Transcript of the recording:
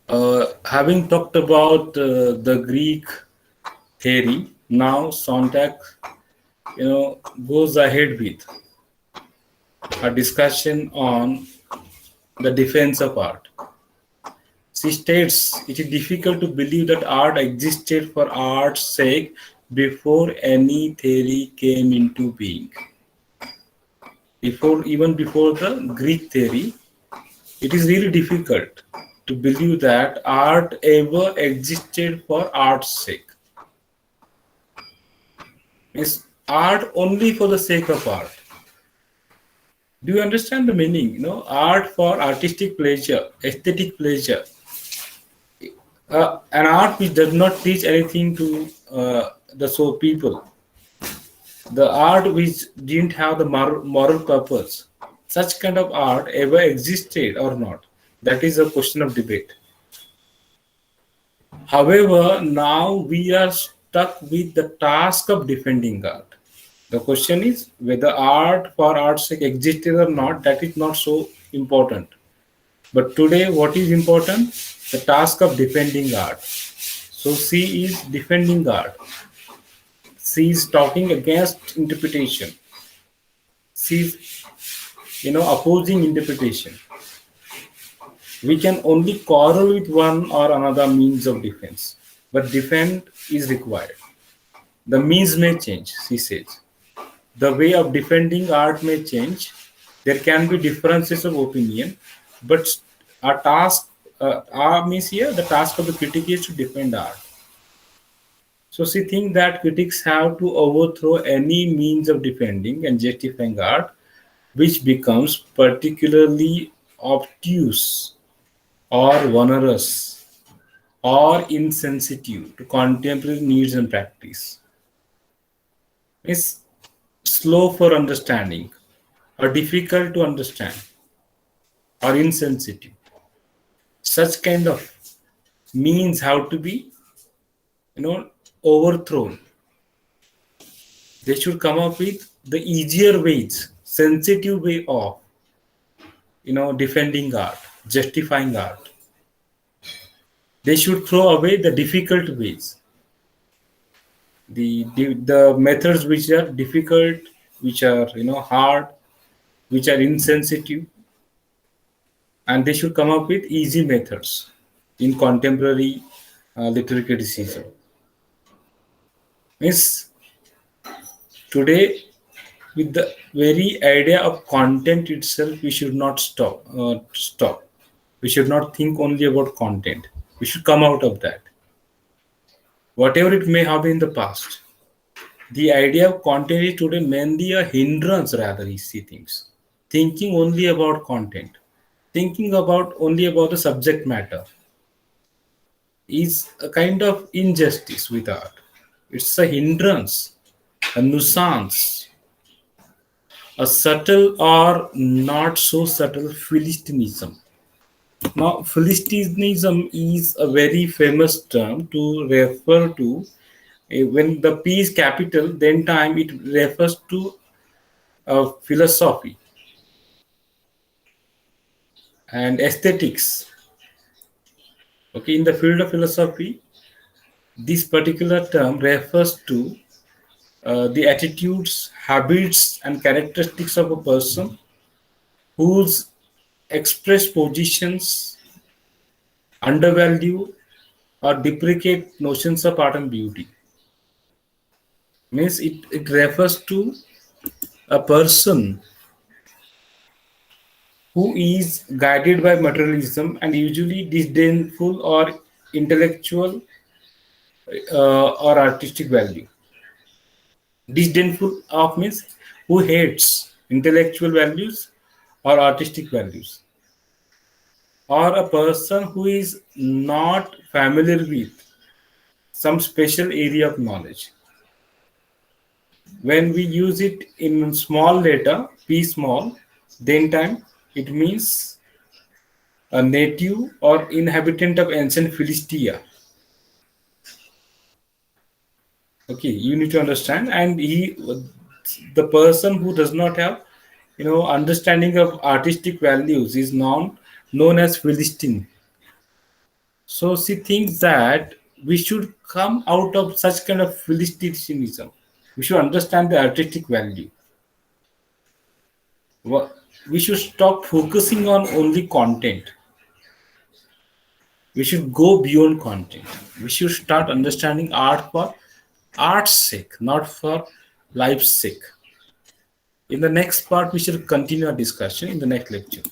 Having talked about the Greek theory, now Sontag, goes ahead with a discussion on the defense of art. She states it is difficult to believe that art existed for art's sake before any theory came into being. Even before the Greek theory, it is really difficult to believe that art ever existed for art's sake. It's art only for the sake of art. Do you understand the meaning? Art for artistic pleasure, aesthetic pleasure. An art which does not teach anything to the soul people. The art which didn't have the moral purpose. Such kind of art ever existed or not? That is a question of debate. However, now we are stuck with the task of defending art. The question is whether art for art's sake existed or not, that is not so important. But today, what is important? The task of defending art. So she is defending art. She is talking against interpretation. She is, opposing interpretation. We can only quarrel with one or another means of defense, but defend is required. The means may change, she says. The way of defending art may change. There can be differences of opinion, but our task, means here, the task of the critic is to defend art. So she thinks that critics have to overthrow any means of defending and justifying art, which becomes particularly obtuse or onerous or insensitive to contemporary needs and practice. It's slow for understanding or difficult to understand or insensitive. Such kind of means have to be, overthrown. They should come up with the easier ways, sensitive way of, defending art, justifying art. They should throw away the difficult ways, the methods which are difficult, which are hard, which are insensitive, and they should come up with easy methods in contemporary literary criticism. Means today, with the very idea of content itself, we should not stop. We should not think only about content. We should come out of that. Whatever it may have been in the past, the idea of content is today mainly a hindrance, rather, he see things. Thinking only about content, thinking about only about the subject matter is a kind of injustice with art. It's a hindrance, a nuisance, a subtle or not so subtle Philistinism. Now, Philistinism is a very famous term to refer to when the P is capital, then time it refers to philosophy and aesthetics. Okay, in the field of philosophy, this particular term refers to the attitudes, habits, and characteristics of a person whose express positions undervalue or deprecate notions of art and beauty. Means it refers to a person who is guided by materialism and usually disdainful or intellectual or artistic value. Disdainful of means who hates intellectual values or artistic values, or a person who is not familiar with some special area of knowledge. When we use it in small letter, p small, then time it means a native or inhabitant of ancient Philistia. Okay, you need to understand. And the person who does not have, understanding of artistic values is known as Philistine. So she thinks that we should come out of such kind of philistinism. We should understand the artistic value. We should stop focusing on only content. We should go beyond content. We should start understanding art for art's sake, not for life's sake. In the next part, we shall continue our discussion in the next lecture.